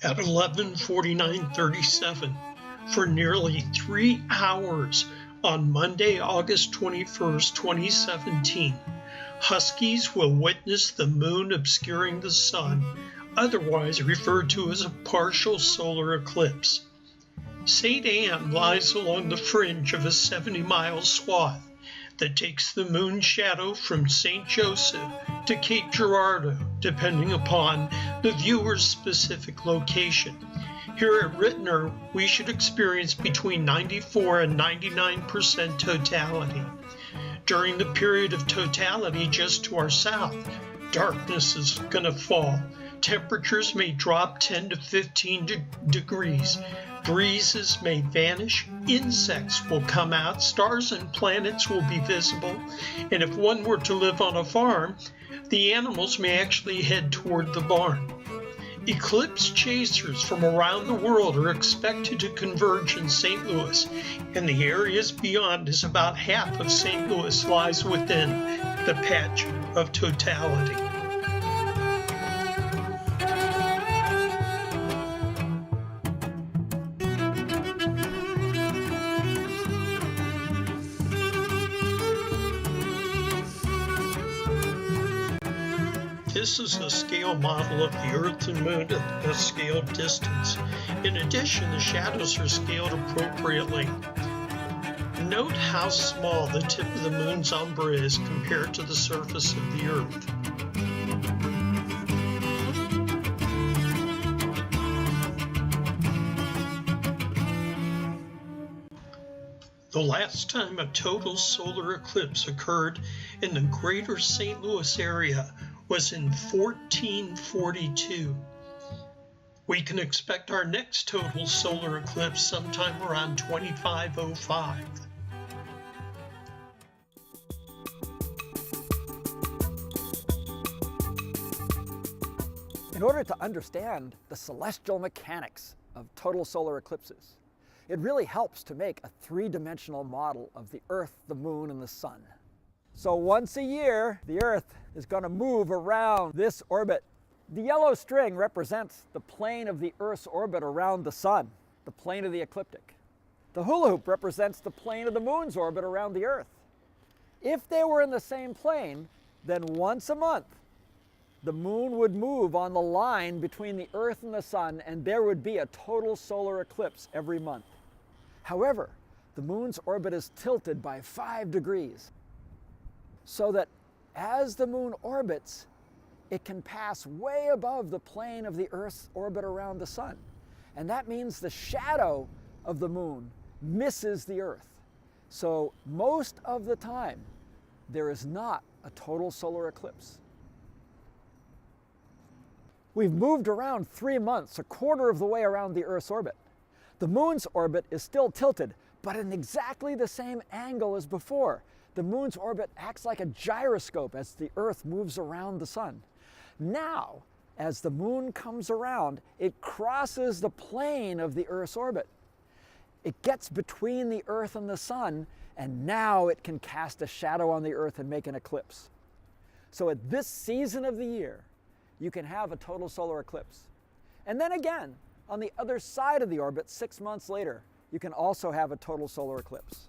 At 11:49:37, for nearly 3 hours on Monday, August 21st, 2017, Huskies will witness the moon obscuring the sun, otherwise referred to as a partial solar eclipse. St. Anne lies along the fringe of a 70-mile swath that takes the moon shadow from St. Joseph to Cape Girardeau, depending upon the viewer's specific location. Here at Ritenour, we should experience between 94 and 99% totality. During the period of totality just to our south, darkness is going to fall. Temperatures may drop 10 to 15 degrees. Breezes may vanish, insects will come out, stars and planets will be visible, and if one were to live on a farm, the animals may actually head toward the barn. Eclipse chasers from around the world are expected to converge in St. Louis, and the areas beyond, as about half of St. Louis lies within the patch of totality. This is a scale model of the Earth and Moon at a scale distance. In addition, the shadows are scaled appropriately. Note how small the tip of the Moon's umbra is compared to the surface of the Earth. The last time a total solar eclipse occurred in the greater St. Louis area was in 1442. We can expect our next total solar eclipse sometime around 2505. In order to understand the celestial mechanics of total solar eclipses, it really helps to make a three-dimensional model of the Earth, the Moon, and the Sun. So once a year, the Earth is going to move around this orbit. The yellow string represents the plane of the Earth's orbit around the Sun, the plane of the ecliptic. The hula hoop represents the plane of the Moon's orbit around the Earth. If they were in the same plane, then once a month, the Moon would move on the line between the Earth and the Sun, and there would be a total solar eclipse every month. However, the Moon's orbit is tilted by 5 degrees, so that as the Moon orbits, it can pass way above the plane of the Earth's orbit around the Sun. And that means the shadow of the Moon misses the Earth. So most of the time, there is not a total solar eclipse. We've moved around 3 months, a quarter of the way around the Earth's orbit. The Moon's orbit is still tilted, but in exactly the same angle as before. The Moon's orbit acts like a gyroscope as the Earth moves around the Sun. Now, as the Moon comes around, it crosses the plane of the Earth's orbit. It gets between the Earth and the Sun, and now it can cast a shadow on the Earth and make an eclipse. So at this season of the year, you can have a total solar eclipse. And then again, on the other side of the orbit, 6 months later, you can also have a total solar eclipse.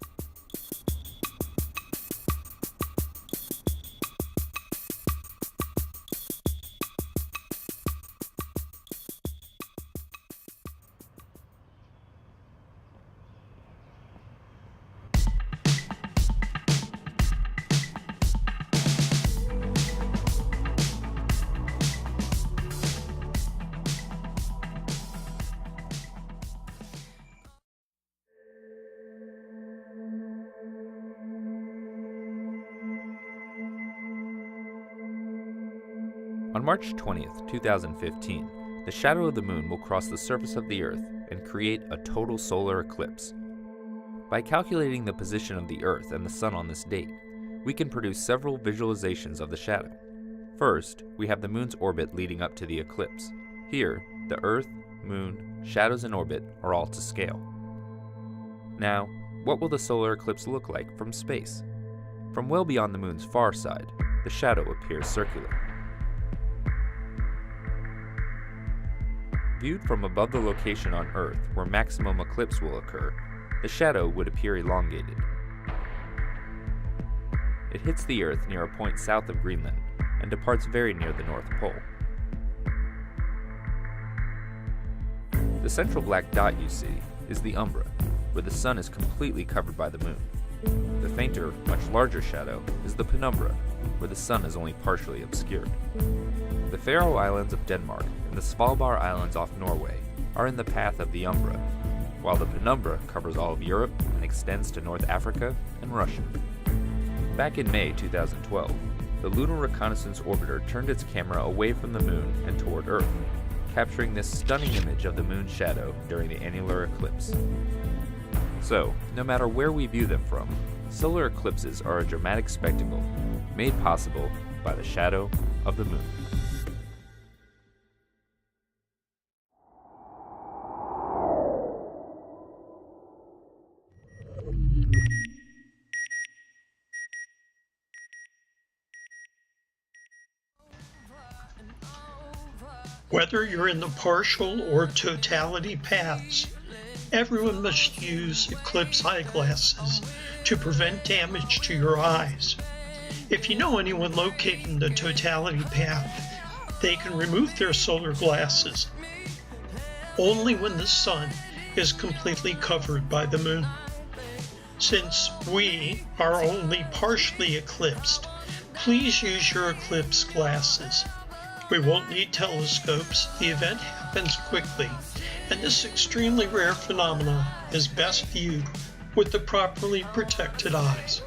On March 20th, 2015, the shadow of the Moon will cross the surface of the Earth and create a total solar eclipse. By calculating the position of the Earth and the Sun on this date, we can produce several visualizations of the shadow. First, we have the Moon's orbit leading up to the eclipse. Here, the Earth, Moon, shadows, and orbit are all to scale. Now, what will the solar eclipse look like from space? From well beyond the Moon's far side, the shadow appears circular. Viewed from above the location on Earth where maximum eclipse will occur, the shadow would appear elongated. It hits the Earth near a point south of Greenland and departs very near the North Pole. The central black dot you see is the umbra, where the sun is completely covered by the moon. The fainter, much larger shadow is the penumbra, where the sun is only partially obscured. The Faroe Islands of Denmark and the Svalbard Islands off Norway are in the path of the umbra, while the penumbra covers all of Europe and extends to North Africa and Russia. Back in May 2012, the Lunar Reconnaissance Orbiter turned its camera away from the moon and toward Earth, capturing this stunning image of the moon's shadow during the annular eclipse. So, no matter where we view them from, solar eclipses are a dramatic spectacle made possible by the shadow of the moon. Whether you're in the partial or totality paths, everyone must use eclipse eyeglasses to prevent damage to your eyes. If you know anyone located in the totality path, they can remove their solar glasses only when the sun is completely covered by the moon. Since we are only partially eclipsed, please use your eclipse glasses. We won't need telescopes. The event happens quickly, and this extremely rare phenomenon is best viewed with the properly protected eyes.